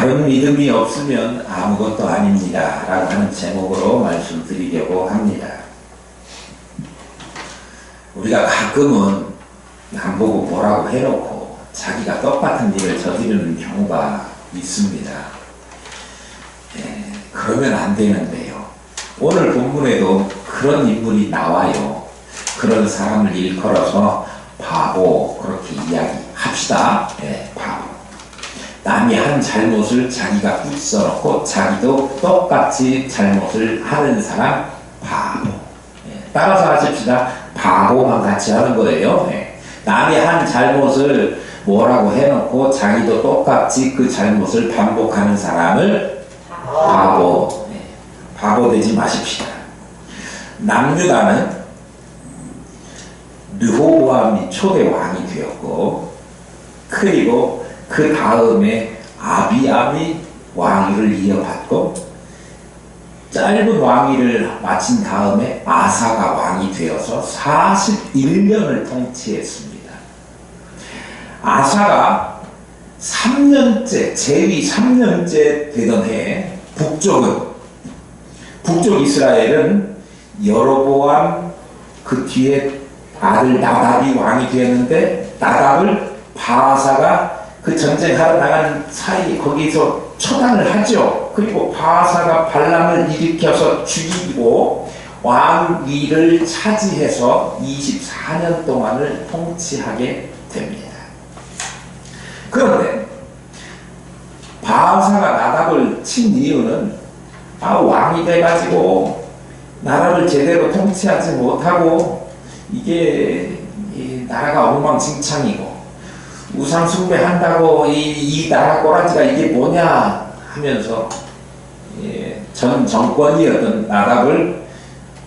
바른 믿음이 없으면 아무것도 아닙니다 라고 하는 제목으로 말씀드리려고 합니다. 우리가 가끔은 남보고 뭐라고 해놓고 자기가 똑같은 일을 저지르는 경우가 있습니다. 그러면 안 되는데요. 오늘 본문에도 그런 인물이 나와요. 그런 사람을 일컬어서 바보 그렇게 이야기합시다. 바보. 남이 한 잘못을 자기가 붙여놓고 자기도 똑같이 잘못을 하는 사람 바보. 따라서 하십시다. 바보만 같이 하는 거예요. 남이 한 잘못을 뭐라고 해놓고 자기도 똑같이 그 잘못을 반복하는 사람을 바보. 바보 되지 마십시다. 남유다는 르호보암이 초대 왕이 되었고, 그리고 그 다음에 아비암이 왕위를 이어받고, 짧은 왕위를 마친 다음에 아사가 왕이 되어서 41년을 통치했습니다. 아사가 3년째, 재위 3년째 되던 해에 북쪽 이스라엘은 여로보암 그 뒤에 아들 나답이 왕이 되었는데, 나답을 바아사가 그 전쟁하러 나가는 사이 거기서 처단을 하죠. 그리고 바아사가 반란을 일으켜서 죽이고 왕위를 차지해서 24년 동안을 통치하게 됩니다. 그런데 바아사가 나답을 친 이유는 왕이 돼가지고 나라를 제대로 통치하지 못하고 이게 나라가 엉망진창이고 우상 숭배한다고 이 나라 꼬라지가 이게 뭐냐 하면서 전 정권이었던 나답을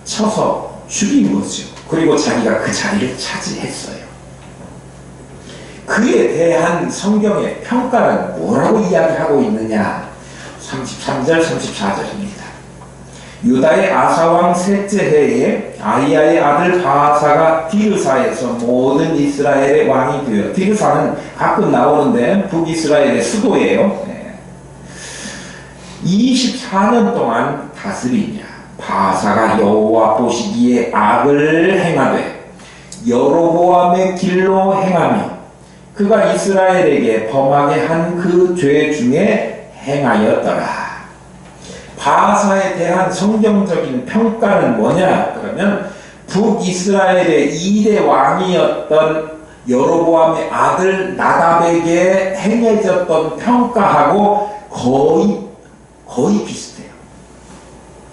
쳐서 죽인 거죠. 그리고 자기가 그 자리를 차지했어요. 그에 대한 성경의 평가는 뭐라고 이야기하고 있느냐? 33절 34절입니다. 유다의 아사왕 셋째 해에 아이야의 아들 바아사가 디르사에서 모든 이스라엘의 왕이 되어, 디르사는 가끔 나오는데 북이스라엘의 수도예요. 24년 동안 다스리냐. 바아사가 여호와 보시기에 악을 행하되 여로보암의 길로 행하며 그가 이스라엘에게 범하게 한 그 죄 중에 행하였더라. 바아사에 대한 성경적인 평가는 뭐냐? 그러면 북이스라엘의 2대 왕이었던 여로보암의 아들 나답에게 행해졌던 평가하고 거의 비슷해요.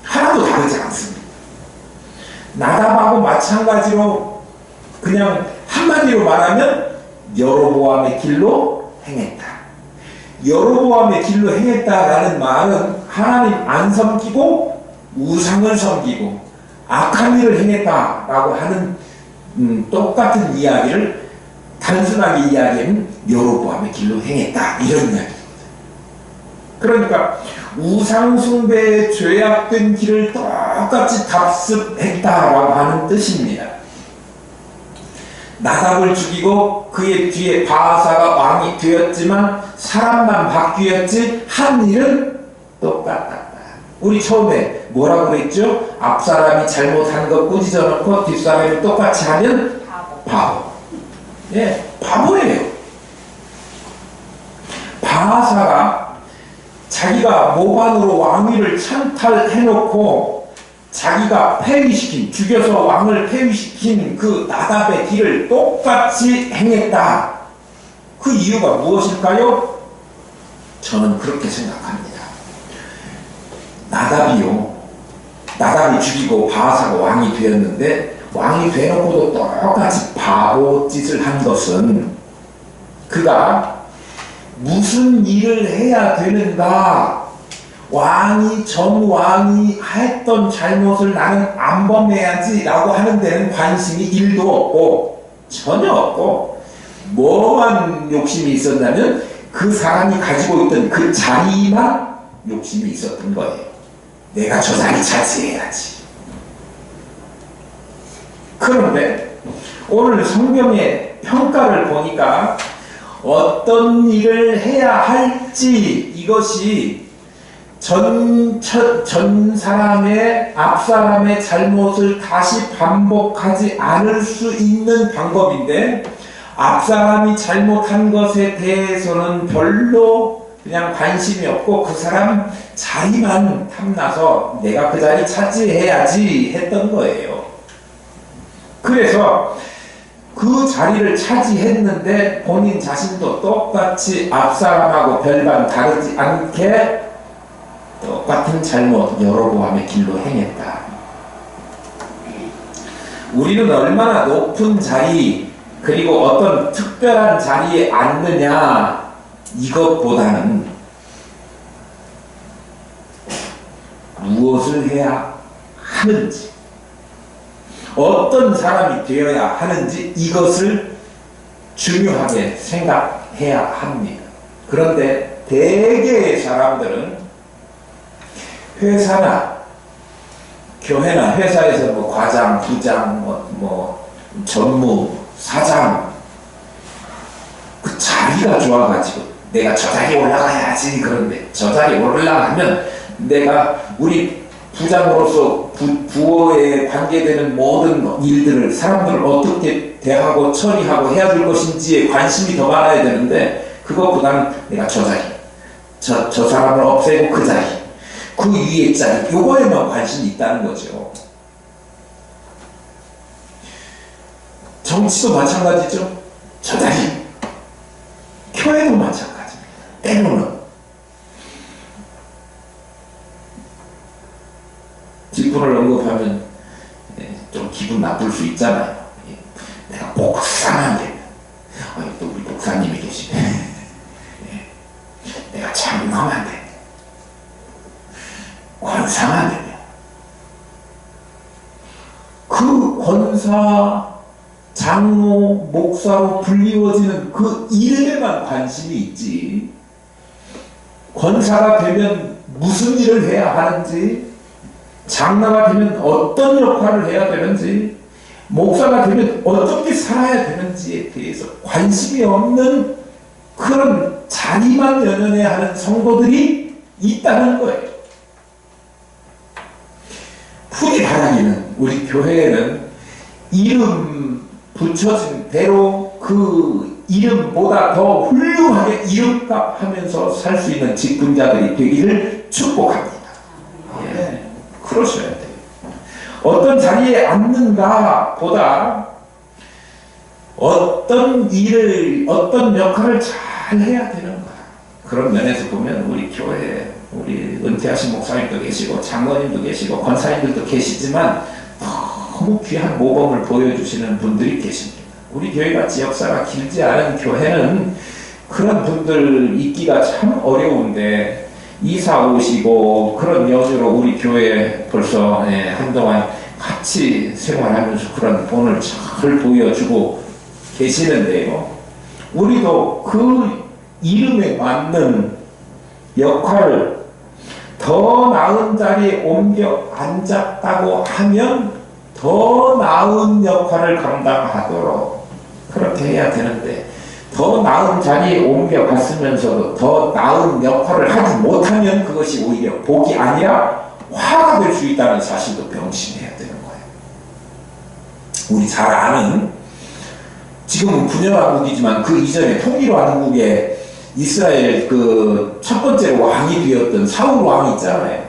하나도 다르지 않습니다. 나답하고 마찬가지로 그냥 한마디로 말하면 여로보암의 길로 행했다. 여로보암의 길로 행했다라는 말은 하나님 안 섬기고 우상을 섬기고 악한 일을 행했다라고 하는 똑같은 이야기를 단순하게 이야기하면 여로보암의 길로 행했다 이런 이야기입니다. 그러니까 우상 숭배의 죄악된 길을 똑같이 답습했다라고 하는 뜻입니다. 나답을 죽이고 그의 뒤에 바아사가 왕이 되었지만 사람만 바뀌었지 한 일은 똑같다. 우리 처음에 뭐라고 그랬죠? 앞사람이 잘못한 거 꾸짖어 놓고 뒷사람이 똑같이 하면 바보. 바보예요. 바아사가 자기가 모반으로 왕위를 찬탈해놓고 자기가 폐위시킨, 죽여서 왕을 폐위시킨 그 나답의 길을 똑같이 행했다. 그 이유가 무엇일까요? 저는 그렇게 생각합니다. 나답이 죽이고 바아사가 왕이 되었는데 왕이 되놓고도 똑같이 바보 짓을 한 것은 그가 무슨 일을 해야 되는가? 전 왕이 했던 잘못을 나는 안 범해야지 라고 하는 데는 관심이 1도 없고 전혀 없고 뭐만 욕심이 있었냐면 그 사람이 가지고 있던 그 자리만 욕심이 있었던 거예요. 내가 저 자리 차지해야지. 그런데 오늘 성경의 평가를 보니까 어떤 일을 해야 할지 이것이 전 사람의 앞 사람의 잘못을 다시 반복하지 않을 수 있는 방법인데 앞 사람이 잘못한 것에 대해서는 별로 그냥 관심이 없고 그 사람 자리만 탐나서 내가 그 자리 차지해야지 했던 거예요. 그래서 그 자리를 차지했는데 본인 자신도 똑같이 앞 사람하고 별반 다르지 않게 똑같은 잘못 여로보암의 길로 행했다. 우리는 얼마나 높은 자리 그리고 어떤 특별한 자리에 앉느냐 이것보다는 무엇을 해야 하는지 어떤 사람이 되어야 하는지 이것을 중요하게 생각해야 합니다. 그런데 대개의 사람들은 회사나 교회나 회사에서 뭐 과장, 부장, 뭐 전무, 사장 그 자리가 좋아가지고 내가 저 자리에 올라가야지. 그런데 저 자리에 올라가면 내가 우리 부장으로서 부어에 관계되는 모든 일들을 사람들을 어떻게 대하고 처리하고 해야 될 것인지에 관심이 더 많아야 되는데 그것보다는 내가 저 자리, 저 사람을 없애고 그 자리, 그 위에 자리 요거에만 관심이 있다는 거죠. 정치도 마찬가지죠. 저 자리, 교회도 마찬가지입니다. 때로는 직분을 언급하면 좀 기분 나쁠 수 있잖아요. 내가 목사만 되면 또 우리 목사님이 계시네. 내가 장로만 되면 권사만 되면 그 권사, 장로, 목사로 불리워지는 그 이름에만 관심이 있지 권사가 되면 무슨 일을 해야 하는지 장로가 되면 어떤 역할을 해야 되는지 목사가 되면 어떻게 살아야 되는지에 대해서 관심이 없는 그런 자리만 연연해야 하는 성도들이 있다는 거예요. 부디 바라기는 우리 교회에는 이름 붙여진 대로 그 이름보다 더 훌륭하게 이름값 하면서 살 수 있는 직분자들이 되기를 축복합니다. 예. 그러셔야 돼요. 어떤 자리에 앉는가 보다 어떤 일을, 어떤 역할을 잘 해야 되는가. 그런 면에서 보면 우리 교회에 우리 은퇴하신 목사님도 계시고 장로님도 계시고 권사님들도 계시지만 너무 귀한 모범을 보여주시는 분들이 계십니다. 우리 교회가 지역사가 길지 않은 교회는 그런 분들 있기가 참 어려운데 이사 오시고 그런 여주로 우리 교회에 벌써 한동안 같이 생활하면서 그런 본을 잘 보여주고 계시는데요. 우리도 그 이름에 맞는 역할을 더 나은 자리에 옮겨 앉았다고 하면 더 나은 역할을 감당하도록 그렇게 해야 되는데 더 나은 자리에 옮겨갔으면서도 더 나은 역할을 하지 못하면 그것이 오히려 복이 아니라 화가 될 수 있다는 사실도 명심해야 되는 거예요. 우리 잘 아는 지금은 분열왕국이지만 그 이전에 통일왕국에 이스라엘 그 첫 번째 왕이 되었던 사울 왕이 있잖아요.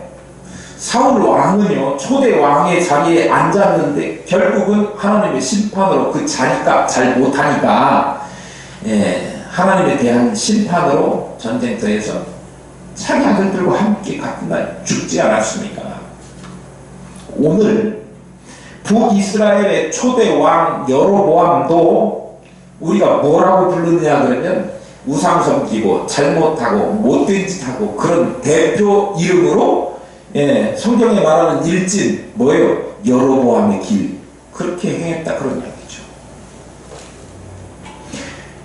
사울 왕은요 초대 왕의 자리에 앉았는데 결국은 하나님의 심판으로 그 자리값 잘 못하니까 하나님에 대한 심판으로 전쟁터에서 자기 아들들과 함께 같은 날 죽지 않았습니까? 오늘 북이스라엘의 초대 왕 여로보암도 우리가 뭐라고 부르느냐 그러면 우상 섬기고 잘못하고 못된 짓하고 그런 대표 이름으로 성경에 말하는 일진 뭐예요? 여로보암의 길 그렇게 행했다 그런 이야기죠.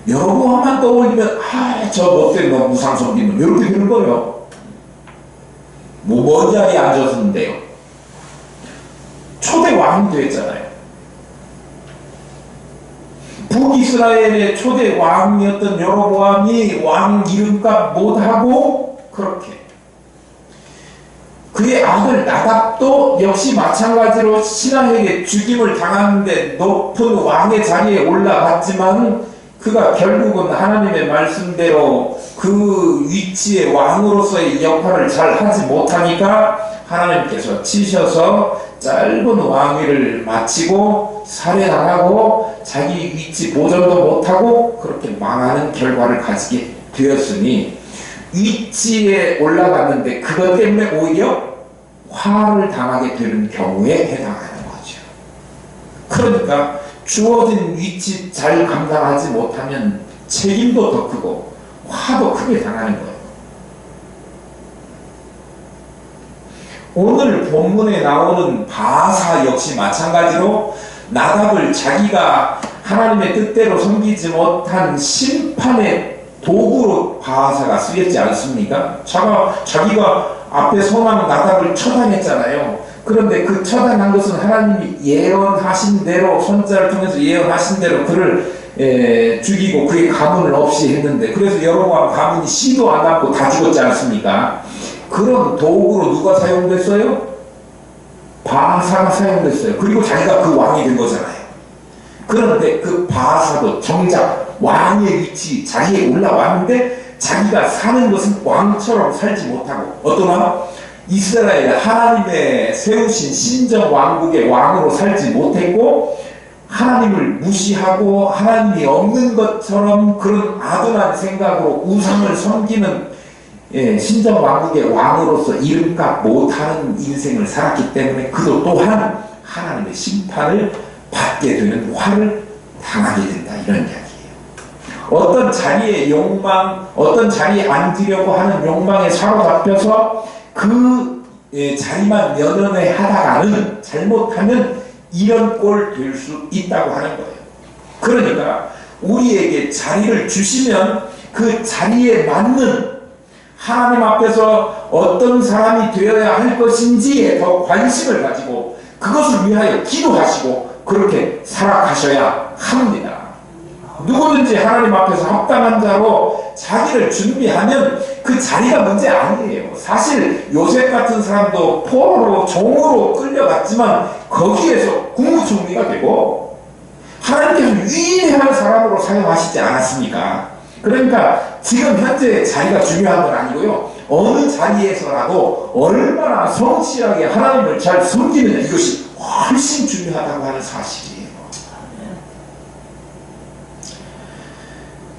여로보암만 떠올리면 저 못된 놈 우상 섬기는 놈 이렇게 되는 거예요. 먼 자리에 앉았는데요. 초대 왕이 됐잖아요. 북이스라엘의 초대 왕이었던 여로보암이 왕 이름값 못하고 그렇게 그의 아들 나답도 역시 마찬가지로 신하에게 죽임을 당하는데 높은 왕의 자리에 올라갔지만 그가 결국은 하나님의 말씀대로 그 위치의 왕으로서의 역할을 잘 하지 못하니까 하나님께서 치셔서 짧은 왕위를 마치고 살해당하고 자기 위치 보존도 못하고 그렇게 망하는 결과를 가지게 되었으니 위치에 올라갔는데 그것 때문에 오히려 화를 당하게 되는 경우에 해당하는 거죠. 그러니까 주어진 위치 잘 감당하지 못하면 책임도 더 크고 화도 크게 당하는 거예요. 오늘 본문에 나오는 바사 역시 마찬가지로 나답을 자기가 하나님의 뜻대로 섬기지 못한 심판의 도구로 바사가 쓰였지 않습니까? 자기가 앞에 서만 나답을 처단했잖아요. 그런데 그 처단한 것은 하나님이 예언하신 대로 선자를 통해서 예언하신 대로 그를 죽이고 그의 가문을 없이 했는데 그래서 여로보암 가문이 씨도 안 낳고 다 죽었지 않습니까? 그런 도구로 누가 사용됐어요? 바사가 사용됐어요. 그리고 자기가 그 왕이 된 거잖아요. 그런데 그 바사도 정작 왕의 위치 자리에 올라왔는데 자기가 사는 것은 왕처럼 살지 못하고 어떤 왕? 이스라엘 하나님의 세우신 신정 왕국의 왕으로 살지 못했고 하나님을 무시하고 하나님이 없는 것처럼 그런 아둔한 생각으로 우상을 섬기는 신정 왕국의 왕으로서 이름값 못하는 인생을 살았기 때문에 그도 또한 하나님의 심판을 받게 되는 화를 당하게 된다 이런 이야기예요. 어떤 자리에 욕망, 어떤 자리에 앉으려고 하는 욕망에 사로잡혀서 그 자리만 연연해 하다가는 잘못하면 이런 꼴 될 수 있다고 하는 거예요. 그러니까 우리에게 자리를 주시면 그 자리에 맞는 하나님 앞에서 어떤 사람이 되어야 할 것인지에 더 관심을 가지고 그것을 위하여 기도하시고 그렇게 살아가셔야 합니다. 누구든지 하나님 앞에서 합당한 자로 자기를 준비하면 그 자리가 문제 아니에요. 사실 요셉 같은 사람도 포로로 종으로 끌려갔지만 거기에서 국무총리가 되고 하나님께서 위대한 사람으로 사용하시지 않았습니까? 그러니까 지금 현재 자리가 중요한 건 아니고요. 어느 자리에서라도 얼마나 성실하게 하나님을 잘 섬기느냐 이것이 훨씬 중요하다고 하는 사실이에요.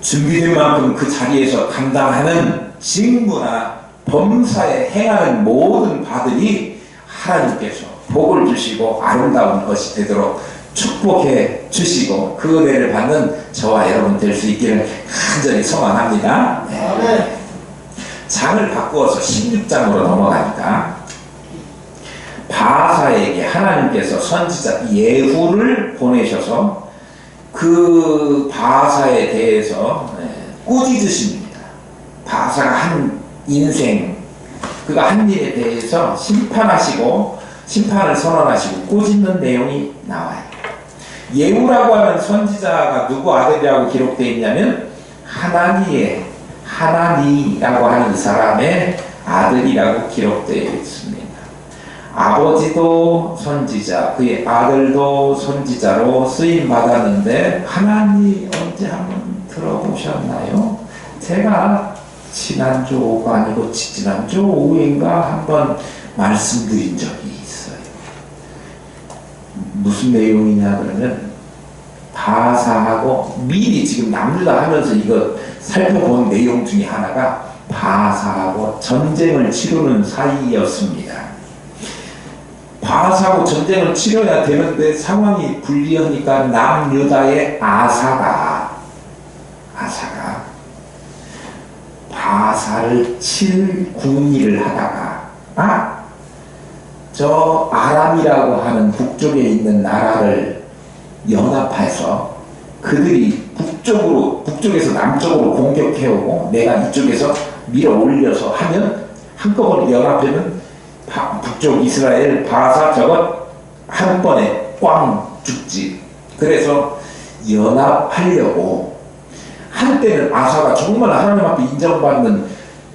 준비된 만큼 그 자리에서 감당하는 직무나 범사에 행하는 모든 바들이 하나님께서 복을 주시고 아름다운 것이 되도록 축복해 주시고 그 은혜를 받는 저와 여러분 될 수 있기를 간절히 소망합니다. 네. 장을 바꾸어서 16장으로 넘어가니까 바사에게 하나님께서 선지자 예후를 보내셔서 그 바사에 대해서 꾸짖으십니다. 바사가 한 인생, 그가 한 일에 대해서 심판을 선언하시고 꾸짖는 내용이 나와요. 예후라고 하는 선지자가 누구 아들이라고 기록되어 있냐면 하나니라고 하는 사람의 아들이라고 기록되어 있습니다. 아버지도 선지자, 그의 아들도 선지자로 쓰임 받았는데 하나니 언제 한번 들어보셨나요? 제가 지난주 오후가 아니고 지난주 오후인가 한번 말씀드린 적이 있어요. 무슨 내용이냐 그러면 바사하고 미리 지금 남유다 하면서 이거 살펴본 내용 중에 하나가 바사하고 전쟁을 치르는 사이였습니다. 바사하고 전쟁을 치러야 되는데 상황이 불리하니까 남유다의 아사가 바사를 칠 궁리를 하다가 저 아람이라고 하는 북쪽에 있는 나라를 연합해서 그들이 북쪽에서 남쪽으로 공격해오고 내가 이쪽에서 밀어 올려서 하면 한꺼번에 연합하면 북쪽 이스라엘 바사 저것 한 번에 꽝 죽지. 그래서 연합하려고 한때는 아사가 정말 하나님 앞에 인정받는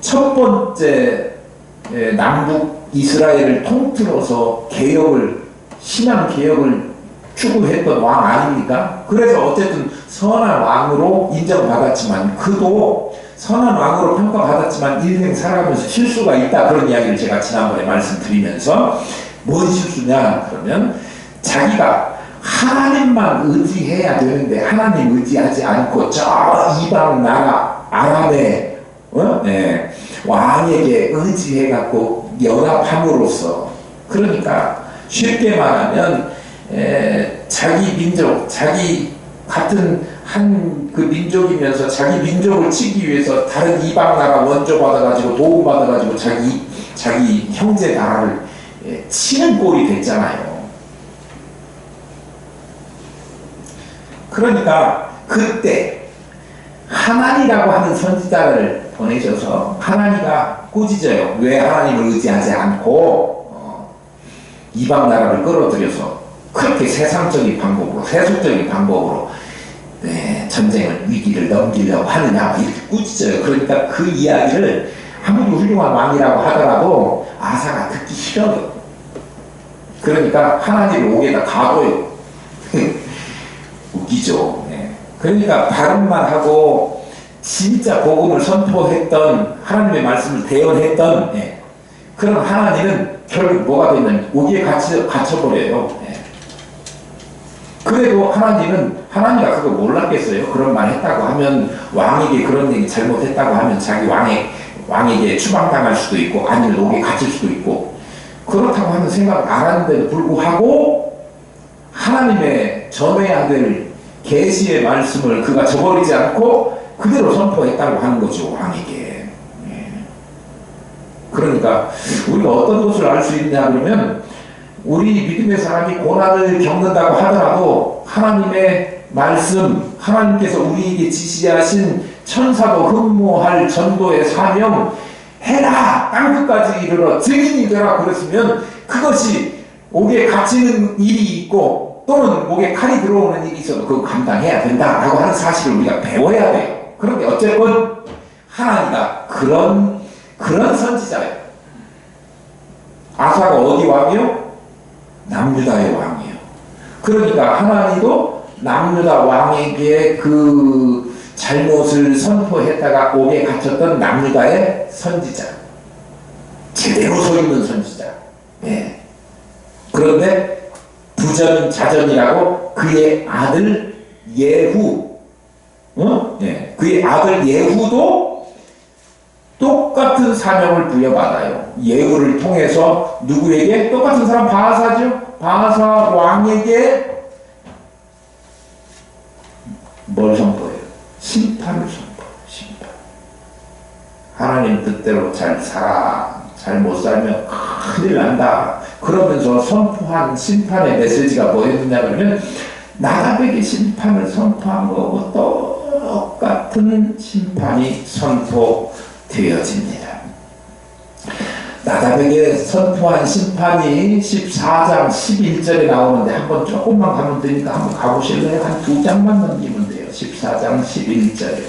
첫 번째 남북 이스라엘을 통틀어서 신앙 개혁을 추구했던 왕 아닙니까? 그래서 어쨌든 선한 왕으로 인정받았지만 그도 선한 왕으로 평가받았지만 인생 살아가면서 실수가 있다, 그런 이야기를 제가 지난번에 말씀드리면서, 뭔 실수냐 그러면 자기가 하나님만 의지해야 되는데 하나님 의지하지 않고 저 이방 나라 아람의 왕에게 의지해갖고 연합함으로써, 그러니까 쉽게 말하면 자기 민족, 자기 같은 한 그 민족이면서 자기 민족을 치기 위해서 다른 이방 나라 원조 받아가지고 도움 받아가지고 자기 형제 나라를 치는 꼴이 됐잖아요. 그러니까 그때 하나니라고 하는 선지자를 보내셔서 하나니가 꾸짖어요. 왜 하나님을 의지하지 않고 이방 나라를 끌어들여서 그렇게 세상적인 방법으로, 세속적인 방법으로 전쟁을, 위기를 넘기려고 하느냐, 이렇게 꾸짖어요. 그러니까 그 이야기를 아무리 훌륭한 왕이라고 하더라도 아사가 듣기 싫어요. 그러니까 하나님을 옥에다 가둬요. 웃기죠. 그러니까 발음만 하고 진짜 복음을 선포했던, 하나님의 말씀을 대언했던 그런 하나님은 결국 뭐가 됐냐면 옥에 갇혀버려요. 그래도 하나님가 그거 몰랐겠어요? 그런 말 했다고 하면, 왕에게 그런 얘기 잘못했다고 하면 자기 왕에게 추방당할 수도 있고 아니면 옥에 갇힐 수도 있고, 그렇다고 하는 생각을 안 하는데도 불구하고 하나님의 전해야 될 계시의 말씀을 그가 저버리지 않고 그대로 선포했다고 하는 거죠, 왕에게. 그러니까 우리가 어떤 것을 알 수 있냐 그러면, 우리 믿음의 사람이 고난을 겪는다고 하더라도 하나님의 말씀, 하나님께서 우리에게 지시하신 천사도 흠모할 전도의 사명 해라, 땅끝까지 이르러 증인이 되라 그랬으면 그것이 옥에 갇히는 일이 있고 또는 목에 칼이 들어오는 일이 있어도 그거 감당해야 된다라고 하는 사실을 우리가 배워야 돼요. 그런데 어쨌건 하나님가 그런 선지자예요. 아사가 어디 왕이요? 남유다의 왕이에요. 그러니까 하나님도 남유다 왕에게 그 잘못을 선포했다가 옥에 갇혔던 남유다의 선지자, 제대로 서 있는 선지자. 그런데 부전자전이라고 그의 아들 예후, 그의 아들 예후도 똑같은 사명을 부여받아요. 예후를 통해서 누구에게? 똑같은 사람 바하사죠. 바하사 왕에게 뭘 선포해요? 심판을 선포해요. 심판. 하나님 뜻대로 잘 살아, 잘 못 살면 큰일 난다. 그러면서 선포한 심판의 메시지가 뭐였느냐 그러면, 나답에게 심판을 선포한 거고 똑같은 심판이 선포되어집니다. 나답에게 선포한 심판이 14장 11절에 나오는데, 한번 조금만 가면 되니까 한번 가보실래요? 한 2장만 넘기면 돼요. 14장 11절에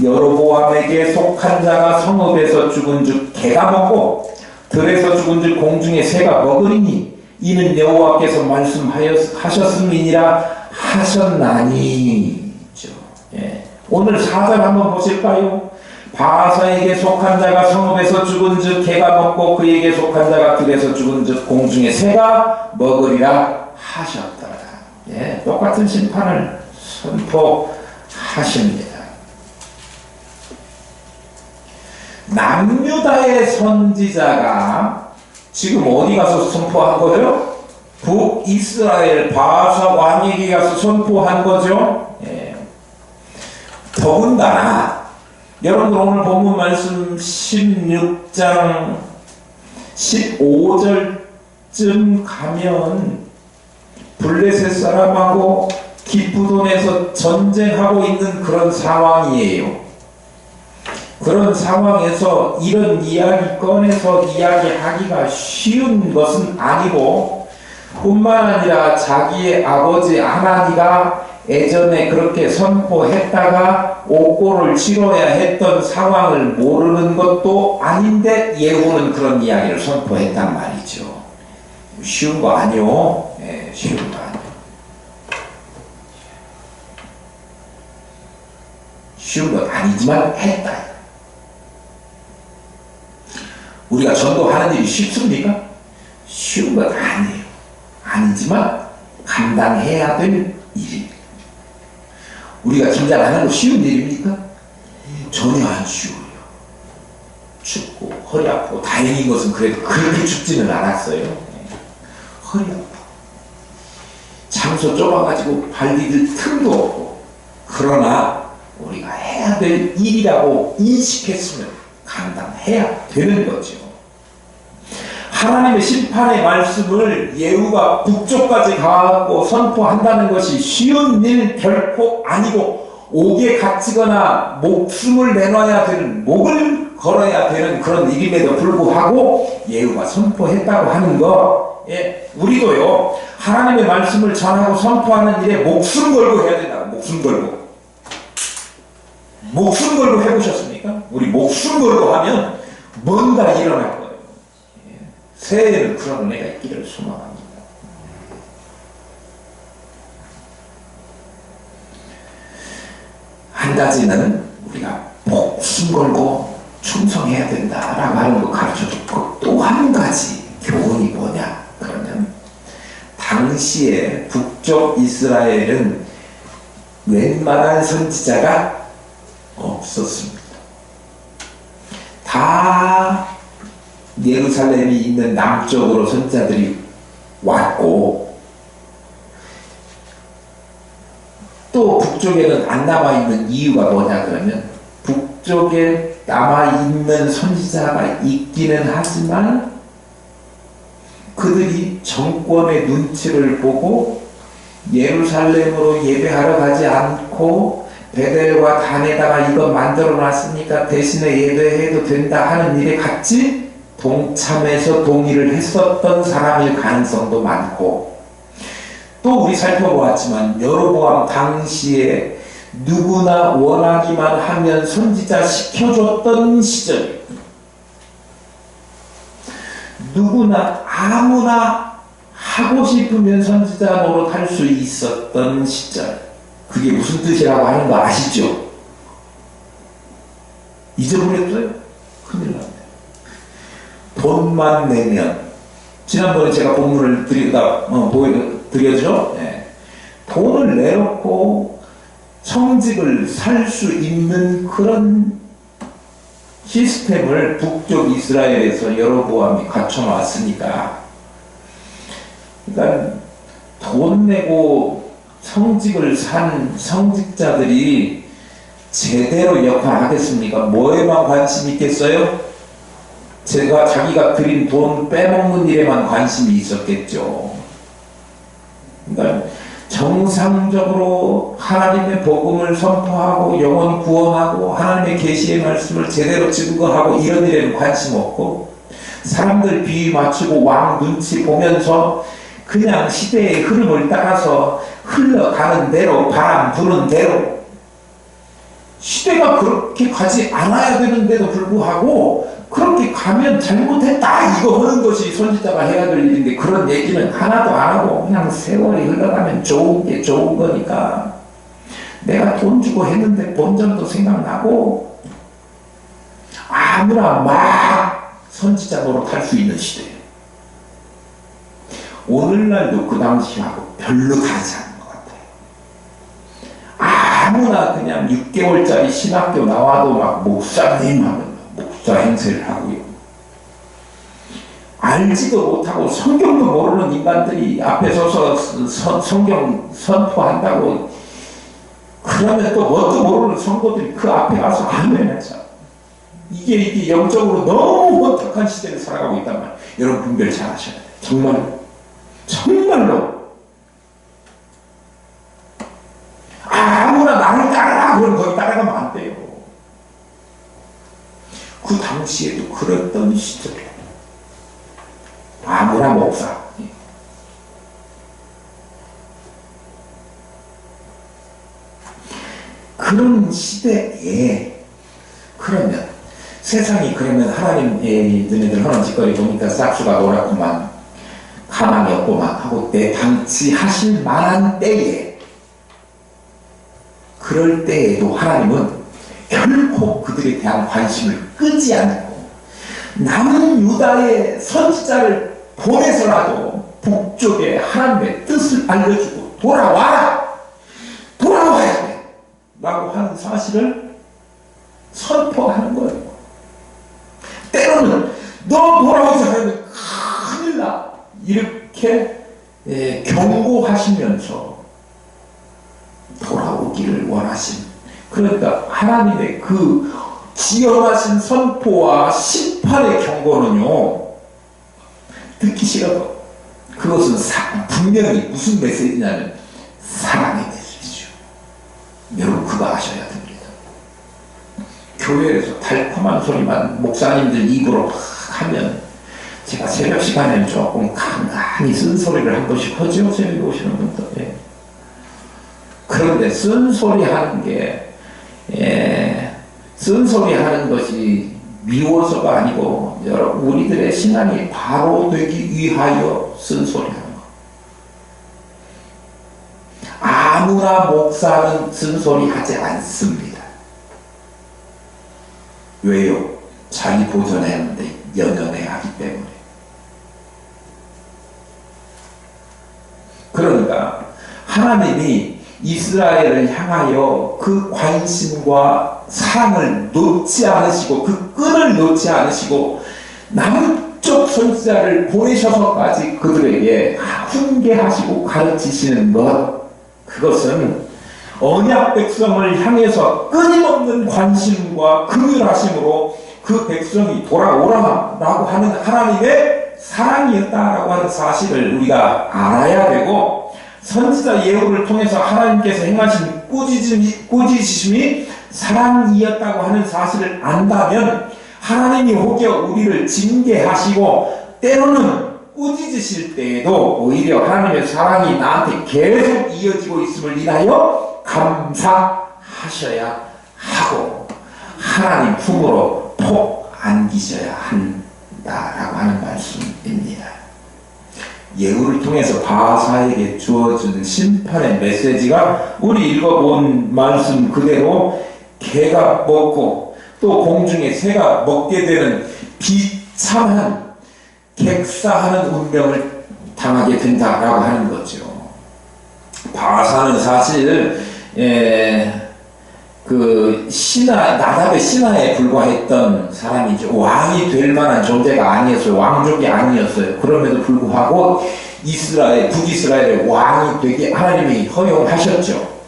여로보암에게 속한 자가 성읍에서 죽은 즉 개가 먹고 들에서 죽은 즉 공중에 새가 먹으리니 이는 여호와께서 말씀하셨음이니라 하셨나니. 오늘 4절 한번 보실까요? 바하사에게 속한 자가 성읍에서 죽은 즉 개가 먹고 그에게 속한 자가 들에서 죽은 즉 공중에 새가 먹으리라 하셨더라. 똑같은 심판을 선포하십니다. 남유다의 선지자가 지금 어디 가서 선포한 거예요? 북이스라엘 바하사 왕에게 가서 선포한 거죠. 더군다나 여러분들 오늘 본문 말씀 16장 15절쯤 가면 블레셋 사람하고 기브돈에서 전쟁하고 있는 그런 상황이에요. 그런 상황에서 이런 이야기 꺼내서 이야기하기가 쉬운 것은 아니고, 뿐만 아니라 자기의 아버지 하나니가 예전에 그렇게 선포했다가 옥고를 치러야 했던 상황을 모르는 것도 아닌데 예후는 그런 이야기를 선포했단 말이죠. 쉬운 거 아니요. 네, 쉬운 거 아니요. 쉬운 건 아니지만 했다. 우리가 전도하는 일이 쉽습니까? 쉬운 건 아니에요. 아니지만 감당해야 될 일입니다. 우리가 김장하는 거 쉬운 일입니까? 전혀 안 쉬워요. 춥고 허리 아프고 다행인 것은 그래도 그렇게 춥지는 않았어요. 허리 아파. 장소 좁아가지고 발 디딜 틈도 없고, 그러나 우리가 해야 될 일이라고 인식했으면 감당해야 되는 거죠. 하나님의 심판의 말씀을 예후가 북쪽까지 가고 선포한다는 것이 쉬운 일 결코 아니고, 옥에 갇히거나 목숨을 내놔야 되는, 목을 걸어야 되는 그런 일임에도 불구하고 예후가 선포했다고 하는 거, 예, 우리도요 하나님의 말씀을 전하고 선포하는 일에 목숨 걸고 해야 된다. 목숨 걸고. 목숨 걸고 해보셨습니까? 우리 목숨 걸고 하면 뭔가 일어날 거예요. 새해에는 그런 은혜가 있기를 소망합니다. 한 가지는 우리가 목숨 걸고 충성해야 된다라고 하는 거 가르쳐줬고, 또 한 가지 교훈이 뭐냐 그러면, 당시에 북쪽 이스라엘은 웬만한 선지자가 없었습니다. 다 예루살렘이 있는 남쪽으로 선지자들이 왔고, 또 북쪽에는 안 남아있는 이유가 뭐냐 그러면, 북쪽에 남아있는 선지자가 있기는 하지만 그들이 정권의 눈치를 보고 예루살렘으로 예배하러 가지 않고 베델과 단에다가 이거 만들어 놨으니까 대신에 예배해도 된다 하는 일에 같이 동참해서 동의를 했었던 사람일 가능성도 많고, 또 우리 살펴보았지만 여로보암 당시에 누구나 원하기만 하면 선지자 시켜줬던 시절, 누구나 아무나 하고 싶으면 선지자 노릇할 수 있었던 시절, 그게 무슨 뜻이라고 하는 거 아시죠? 잊어버렸어요? 큰일 납니다. 돈만 내면, 지난번에 제가 본문을 보여드렸죠? 네. 돈을 내놓고 성직을 살 수 있는 그런 시스템을 북쪽 이스라엘에서 여로보암이 갖춰놨으니까, 그러니까 돈 내고 성직을 산 성직자들이 제대로 역할하겠습니까? 뭐에만 관심이 있겠어요? 자기가 드린 돈 빼먹는 일에만 관심이 있었겠죠. 그러니까 정상적으로 하나님의 복음을 선포하고 영혼 구원하고 하나님의 계시의 말씀을 제대로 증거하고 이런 일에는 관심 없고, 사람들 비위 맞추고 왕 눈치 보면서 그냥 시대의 흐름을 따라서 흘러가는 대로, 바람 부는 대로, 시대가 그렇게 가지 않아야 되는데도 불구하고 그렇게 가면 잘못했다 이거 하는 것이 선지자가 해야 될 일인데, 그런 얘기는 하나도 안 하고 그냥 세월이 흘러가면 좋은 게 좋은 거니까 내가 돈 주고 했는데 본전도 생각나고, 아무나 막 선지자 노릇할 수 있는 시대예요. 오늘날도 그 당시하고 별로 다르지 않은 것 같아요. 아무나 그냥 6개월짜리 신학교 나와도 막 목사님 하면 목사 행세를 하고요. 알지도 못하고 성경도 모르는 인간들이 앞에 서서 성경 선포한다고 그러면 또 뭣도 모르는 성도들이 그 앞에 가서 아멘하자. 이게 영적으로 너무 혼탁한 시대를 살아가고 있단 말이에요. 여러분 분별 잘 하셔야 돼요. 정말로 아무나 나를 따라라 그러면 거기 따라가면 안 돼요. 그 당시에도 그랬던 시절이에요. 아무나 목사. 그런 시대에 그러면 세상이 그러면 하나님의 너네들 하는 짓거리 보니까 싹수가 노랗구만 가망이 없구만 하고 대방치하실 만한 때에 그럴 때에도 하나님은 결코 그들에 대한 관심을 끄지 않고 남은 유다의 선지자를 보내서라도 북쪽에 하나님의 뜻을 알려주고 돌아와라! 돌아와야 돼! 라고 하는 사실을 선포하는 거예요. 때로는 너 돌아오지 않으면 큰일 나! 이렇게 경고하시면서 돌아오기를 원하신 그러니까 하나님의 그 지연하신 선포와 심판의 경고는요 듣기 싫어도 그것은 분명히 무슨 메시지냐면 사랑의 메시지죠. 여러분 그거 아셔야 됩니다. 교회에서 달콤한 소리만 목사님들 입으로 하면 제가 새벽 시간에는 조금 간간히 쓴소리를 한 번씩 하죠. 새벽에 오시는 분들. 예. 그런데 쓴소리 하는 게 쓴소리 하는 것이 미워서가 아니고 여러분 우리들의 신앙이 바로 되기 위하여 쓴소리 하는 거. 아무나 목사는 쓴소리 하지 않습니다. 왜요? 자기 보존했는데 연연해야 하기 때문에. 그러니까 하나님이 이스라엘을 향하여 그 관심과 사랑을 놓지 않으시고 그 끈을 놓지 않으시고 남쪽 선지자를 보내셔서까지 그들에게 훈계하시고 가르치시는 것 그것은 언약 백성을 향해서 끊임없는 관심과 긍휼하심으로 그 백성이 돌아오라 라고 하는 하나님의 사랑이었다라고 하는 사실을 우리가 알아야 되고 선지자 예후를 통해서 하나님께서 행하신 꾸짖으심이 사랑이었다고 하는 사실을 안다면 하나님이 혹여 우리를 징계하시고 때로는 꾸짖으실 때에도 오히려 하나님의 사랑이 나한테 계속 이어지고 있음을 인하여 감사하셔야 하고 하나님 품으로 푹 안기셔야 한다라고 하는 말씀입니다. 예후를 통해서 바사에게 주어진 심판의 메시지가 우리 읽어본 말씀 그대로 개가 먹고 또 공중에 새가 먹게 되는 비참한 객사하는 운명을 당하게 된다라고 하는 거죠. 바사는 사실 그 나답의 신하에 불과했던 사람이죠. 왕이 될 만한 존재가 아니었어요. 왕족이 아니었어요. 그럼에도 불구하고 북이스라엘의 왕이 되게 하나님이 허용하셨죠.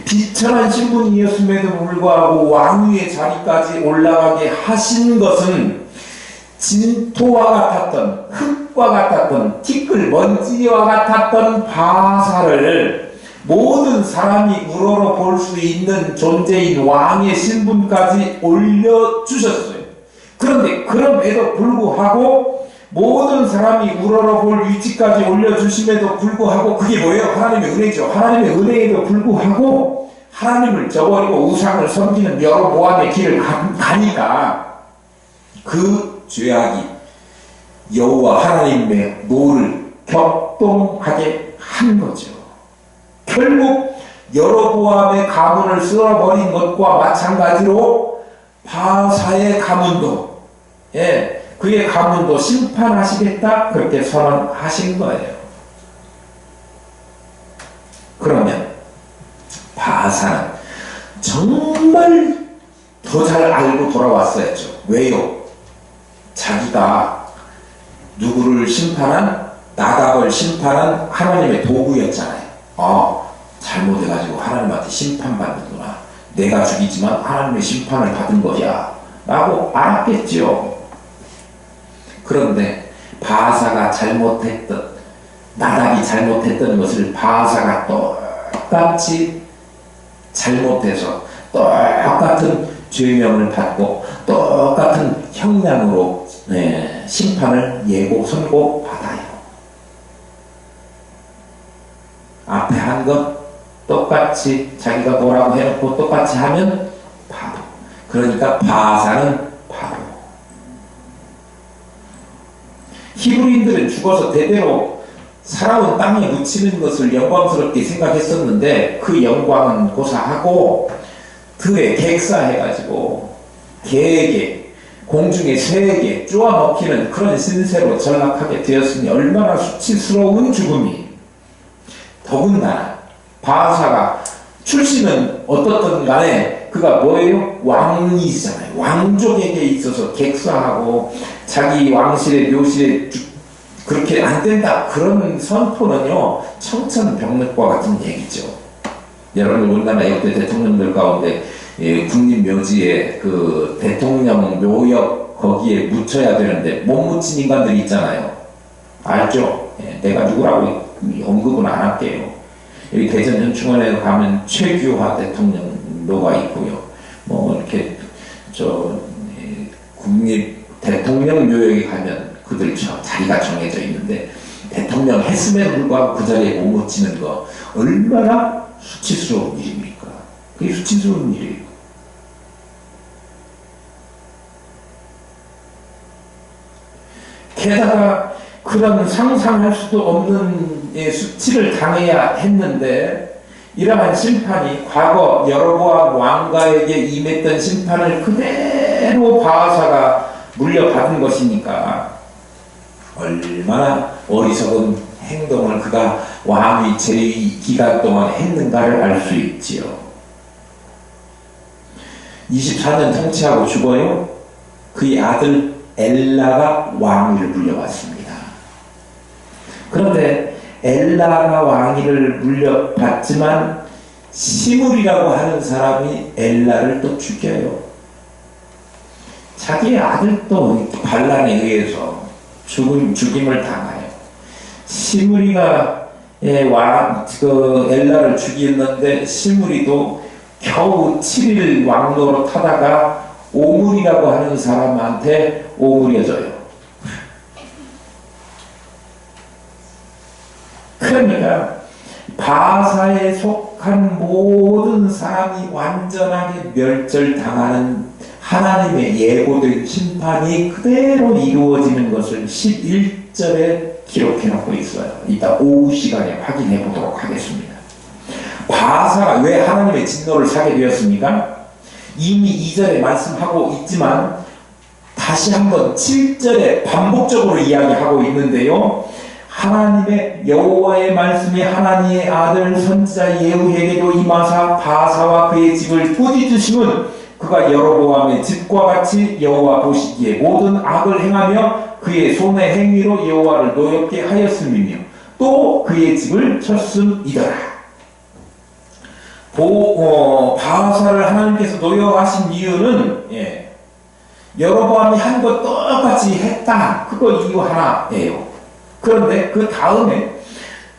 비천한 신분이었음에도 불구하고 왕위의 자리까지 올라가게 하신 것은 진토와 같았던 흙과 같았던 티끌 먼지와 같았던 바사를 모든 사람이 우러러 볼 수 있는 존재인 왕의 신분까지 올려주셨어요. 그런데 그럼에도 불구하고 모든 사람이 우러러 볼 위치까지 올려주심에도 불구하고 그게 뭐예요? 하나님의 은혜죠. 하나님의 은혜에도 불구하고 하나님을 저버리고 우상을 섬기는 여로보암의 길을 가니까 그 죄악이 여호와 하나님의 노를 격동하게 한 거죠. 결국 여로보암의 가문을 쓸어버린 것과 마찬가지로 바사의 가문도 그의 가문도 심판하시겠다 그렇게 선언하신 거예요. 그러면 바사는 정말 더 잘 알고 돌아왔어야죠. 왜요? 자기가 누구를 심판한 나답을 심판한 하나님의 도구였잖아요. 잘못해가지고 하나님한테 심판받는구나. 내가 죽이지만 하나님의 심판을 받은 거야 라고 알았겠죠. 그런데 바사가 잘못했던 나답이 잘못했던 것을 바사가 똑같이 잘못해서 똑같은 죄명을 받고 똑같은 형량으로 심판을 선고받아요. 앞에 한 것 똑같이 자기가 뭐라고 해놓고 똑같이 하면 바보. 그러니까 바사는 바보. 히브리인들은 죽어서 대대로 살아온 땅에 묻히는 것을 영광스럽게 생각했었는데 그 영광은 고사하고 들에 객사해가지고 개에게 공중에 새에게 쪼아먹히는 그런 신세로 전락하게 되었으니 얼마나 수치스러운 죽음이. 더군다나 바사가 출신은 어떻든 간에 그가 뭐예요? 왕이잖아요. 왕족에게 있어서 객사하고 자기 왕실의 묘실에 그렇게 안 된다. 그런 선포는요, 청천벽력과 같은 얘기죠. 여러분, 우리나라 역대 대통령들 가운데 국립묘지에 그 대통령 묘역 거기에 묻혀야 되는데 못 묻힌 인간들이 있잖아요. 알죠? 내가 누구라고 언급은 안 할게요. 여기 대전 현충원에 가면 최규하 대통령 묘가 있고요. 뭐 이렇게 국립 대통령 묘역에 가면 그들 자리가 정해져 있는데 대통령 했음에도 불구하고 그 자리에 못 묻히는 거 얼마나 수치스러운 일입니까? 그게 수치스러운 일이에요. 게다가 그런 상상할 수도 없는 수치를 당해야 했는데 이러한 심판이 과거 여로보암 왕가에게 임했던 심판을 그대로 바하사가 물려받은 것이니까 얼마나 어리석은 행동을 그가 왕위 재위 기간 동안 했는가를 알 수 있지요. 24년 통치하고 죽어요. 그의 아들 엘라가 왕위를 물려받습니다. 그런데 엘라가 왕위를 물려받지만 시므리라고 하는 사람이 엘라를 또 죽여요. 자기의 아들도 반란에 의해서 죽임을 당해요. 시므리가 엘라를 죽였는데 시므리도 겨우 7일 왕노로 타다가 오므리라고 하는 사람한테 오므려져요. 그러니까 바사에 속한 모든 사람이 완전하게 멸절당하는 하나님의 예고된 심판이 그대로 이루어지는 것을 11절에 기록해 놓고 있어요. 이따 오후 시간에 확인해 보도록 하겠습니다. 바사가 왜 하나님의 진노를 사게 되었습니까? 이미 2절에 말씀하고 있지만 다시 한번 7절에 반복적으로 이야기하고 있는데요. 하나님의 여호와의 말씀이 하나님의 아들 선지자 예후에게도 임하사 바사와 그의 집을 꾸짖으심은 그가 여로보암의 집과 같이 여호와 보시기에 모든 악을 행하며 그의 손의 행위로 여호와를 노엽게 하였음이며 또 그의 집을 쳤음이더라. 바하사를 하나님께서 노여하신 이유는 여로보암이 한 것 똑같이 했다. 그거 이유 하나예요. 그런데 그 다음에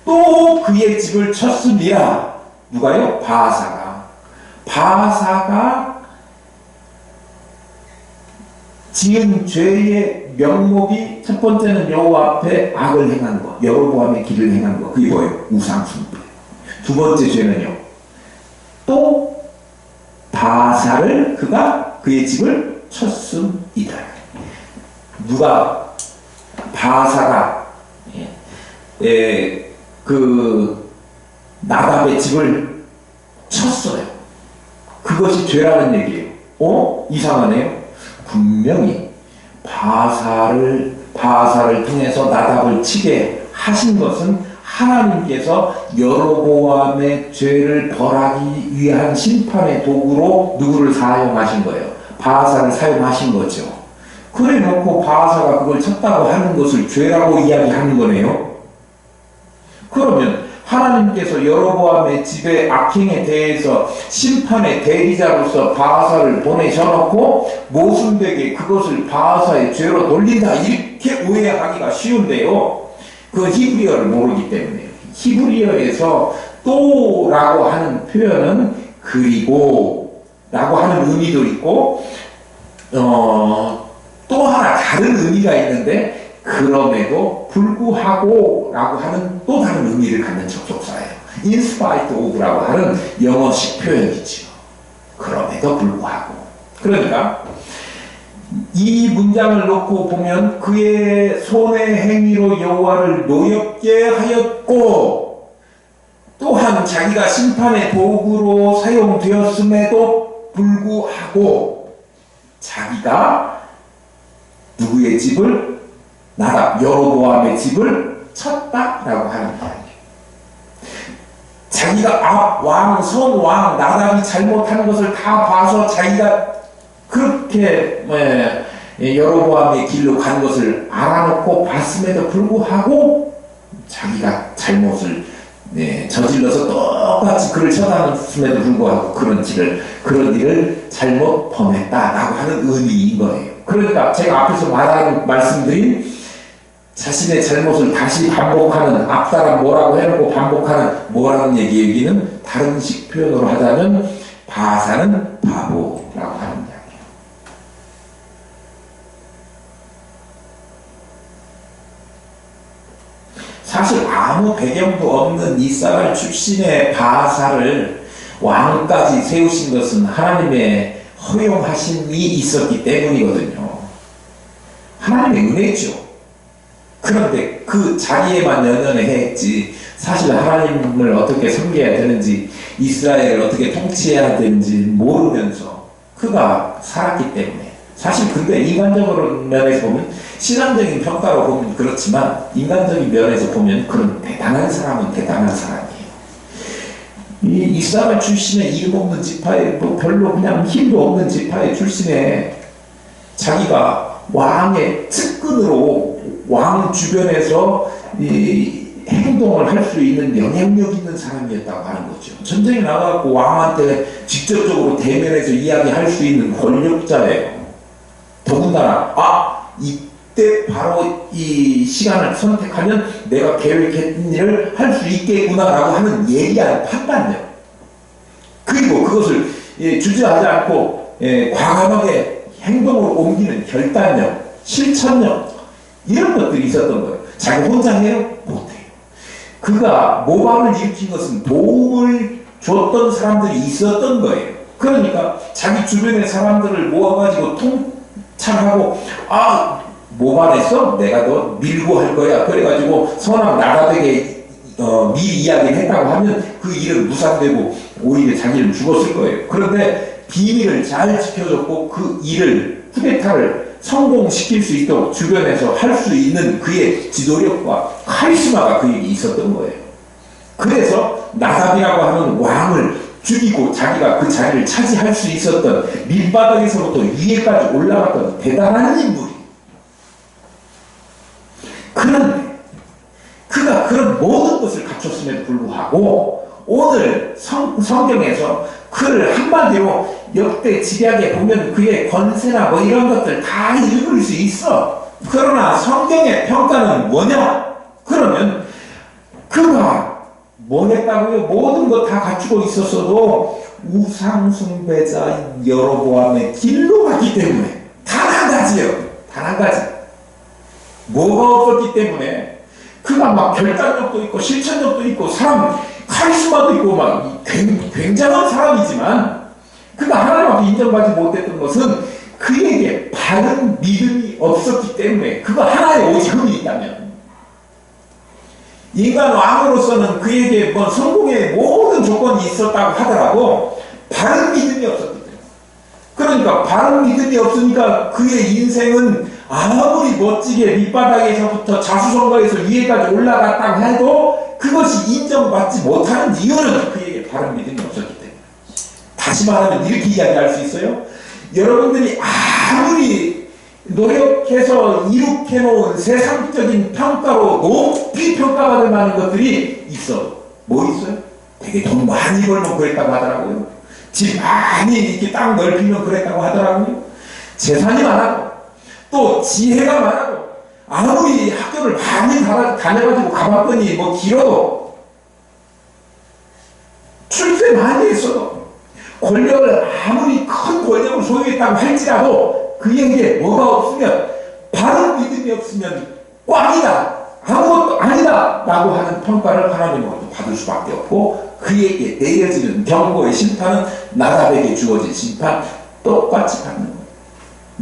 또 그의 집을 쳤음이라. 누가요? 바하사가 지은 죄의 명목이 첫 번째는 여호와 앞에 악을 행한 것, 여로보암의 길을 행한 것. 그게 뭐예요? 우상숭배. 두 번째 죄는요, 또 바하사를 그가 그의 집을 쳤음이다. 누가 바하사가 그 나답의 집을 쳤어요. 그것이 죄라는 얘기예요. 이상하네요. 분명히 바하사를 통해서 나답을 치게 하신 것은 하나님께서 여로보암의 죄를 벌하기 위한 심판의 도구로 누구를 사용하신 거예요? 바하사를 사용하신 거죠. 그래 놓고 바하사가 그걸 쳤다고 하는 것을 죄라고 이야기하는 거네요. 그러면 하나님께서 여로보암의 집의 악행에 대해서 심판의 대리자로서 바하사를 보내셔놓고 모순되게 그것을 바하사의 죄로 돌린다, 이렇게 오해하기가 쉬운데요. 그 히브리어를 모르기 때문에. 히브리어에서 또라고 하는 표현은 그리고 라고 하는 의미도 있고 또 하나 다른 의미가 있는데 그럼에도 불구하고 라고 하는 또 다른 의미를 갖는 접속사예요. in spite of라고 하는 영어식 표현이죠. 그럼에도 불구하고. 그러니까 이 문장을 놓고 보면 그의 손의 행위로 여호와를 노엽게 하였고 또한 자기가 심판의 도구로 사용되었음에도 불구하고 자기가 누구의 집을? 나답 여로보암의 집을 쳤다라고 하는 이야기. 자기가 앞왕, 선왕, 나답이 잘못한 것을 다 봐서 자기가 그렇게 여로보암의 길로 간 것을 알아놓고 봤음에도 불구하고 자기가 잘못을 저질러서 똑같이 그를 처단했음에도 불구하고 그런 일을 잘못 범했다라고 하는 의미인 거예요. 그러니까 제가 앞에서 말씀드린 자신의 잘못을 다시 반복하는, 앞사람 뭐라고 해놓고 반복하는 뭐라는 얘기는 다른 식 표현으로 하자면 바사는 바보라고 하는 이야기예요. 사실 아무 배경도 없는 이스라엘 출신의 바사를 왕까지 세우신 것은 하나님의 허용하심이 있었기 때문이거든요. 하나님의 은혜죠. 그런데 그 자리에만 연연했지 사실 하나님을 어떻게 섬겨야 되는지 이스라엘을 어떻게 통치해야 되는지 모르면서 그가 살았기 때문에 사실 근데 인간적으로 면에서 보면 신앙적인 평가로 보면 그렇지만 인간적인 면에서 보면 그런 대단한 사람은 대단한 사람이에요. 이 이스라엘 출신의 이름 없는 지파에 별로 그냥 힘도 없는 지파의 출신에 자기가 왕의 측근으로 왕 주변에서 이 행동을 할 수 있는 영향력 있는 사람이었다고 하는 거죠. 전쟁에 나가고 왕한테 직접적으로 대면해서 이야기할 수 있는 권력자예요. 더군다나 이때 바로 이 시간을 선택하면 내가 계획했던 일을 할 수 있겠구나라고 하는 예리한 판단력, 그리고 그것을 주저하지 않고 과감하게 행동으로 옮기는 결단력, 실천력, 이런 것들이 있었던 거예요. 자기 혼자 해요? 못해요. 그가 모방을 일으킨 것은 도움을 줬던 사람들이 있었던 거예요. 그러니까 자기 주변의 사람들을 모아가지고 통찰하고 모반했어? 내가 너 밀고 할 거야. 그래가지고 선왕 나답에게 미리 이야기를 했다고 하면 그 일은 무산되고 오히려 자기는 죽었을 거예요. 그런데 비밀을 잘 지켜줬고 그 일을 쿠데타를 성공시킬 수 있도록 주변에서 할 수 있는 그의 지도력과 카리스마가 그에게 있었던 거예요. 그래서 나답이라고 하는 왕을 죽이고 자기가 그 자리를 차지할 수 있었던 밑바닥에서부터 위에까지 올라갔던 대단한 인물이. 그런데 그가 그런 모든 것을 갖췄음에도 불구하고 오늘 성경에서 그를 한마디로 역대 지략에 보면 그의 권세나 뭐 이런 것들 다 읽을 수 있어. 그러나 성경의 평가는 뭐냐? 그러면 그가 뭐 했다고요? 모든 것 다 갖추고 있었어도 우상숭배자 여로보암의 길로 갔기 때문에 단 한 가지요. 단 한 가지. 뭐가 없었기 때문에 그가 막 결단력도 있고 실천력도 있고 사람 카리스마도 있고 막 굉장한 사람이지만 그가 하나님 앞에 인정받지 못했던 것은 그에게 바른 믿음이 없었기 때문에 그가 하나의 오직 흠이 있다면 인간 왕으로서는 그에게 뭐 성공의 모든 조건이 있었다고 하더라도 바른 믿음이 없었기 때문에 그러니까 바른 믿음이 없으니까 그의 인생은 아무리 멋지게 밑바닥에서부터 자수성가에서 위에까지 올라갔다고 해도 그것이 인정받지 못하는 이유는 그에게 바른 믿음이 없었기 때문에. 다시 말하면 이렇게 이야기할 수 있어요. 여러분들이 아무리 노력해서 이룩해놓은 세상적인 평가로 높이 평가받을 만한 것들이 있어. 뭐 있어요? 되게 돈 많이 벌면 그랬다고 하더라고요. 집 많이 이렇게 땅 넓히면 그랬다고 하더라고요. 재산이 많아도 또 지혜가 많아도 아무리 학교를 많이 다녀가지고 가봤더니 뭐 길어도 출세 많이 했어도 권력을 아무리 큰 권력을 소유했다고 할지라도 그에게 뭐가 없으면 바른 믿음이 없으면 꽝이다. 아무것도 아니다 라고 하는 평가를 하나님으로부터 받을 수밖에 없고, 그에게 내려지는 경고의 심판은 나답에게 주어진 심판 똑같이 받는 거예요.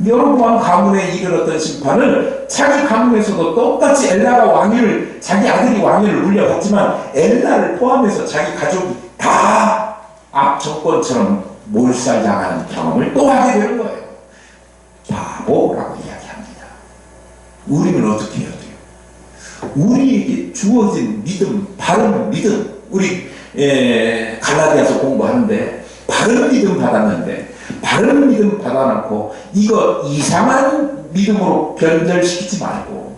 여로보암 가문에 이르렀던 심판을 자기 가문에서도 똑같이 엘나가 왕위를, 자기 아들이 왕위를 물려받지만 엘나를 포함해서 자기 가족이 다 악정권처럼 몰살당하는 경험을 또 하게 되는 거예요. 바보라고 이야기합니다. 우리는 어떻게 해야 돼요? 우리에게 주어진 믿음, 바른 믿음, 우리 갈라디아서 공부하는데 바른 믿음 받았는데, 바른 믿음 받아놓고 이거 이상한 믿음으로 변절시키지 말고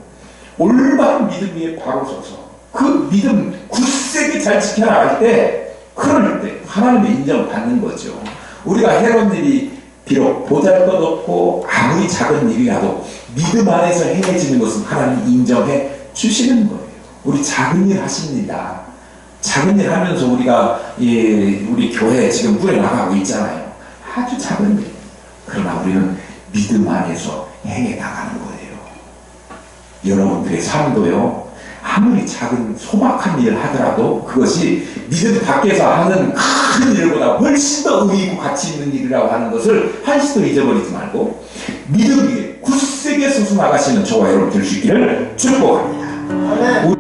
올바른 믿음 위에 바로 서서 그 믿음 굳세게 잘 지켜나갈 때, 그럴 때 하나님의 인정받는 거죠. 우리가 해놓은 일이 비록 보잘것없고 아무리 작은 일이라도 믿음 안에서 행해지는 것은 하나님이 인정해 주시는 거예요. 우리 작은 일 하십니다. 작은 일 하면서 우리가 우리 교회 지금 꾸려나가고 있잖아요. 아주 작은 일. 그러나 우리는 믿음 안에서 행해 나가는 거예요. 여러분들의 삶도요, 아무리 작은 소박한 일을 하더라도 그것이 믿음 밖에서 하는 큰 일보다 훨씬 더 의미 있고 가치 있는 일이라고 하는 것을 한시도 잊어버리지 말고 믿음 위에 굳세게 서서 나가시는 저와 여러분 될 수 있기를 축복합니다.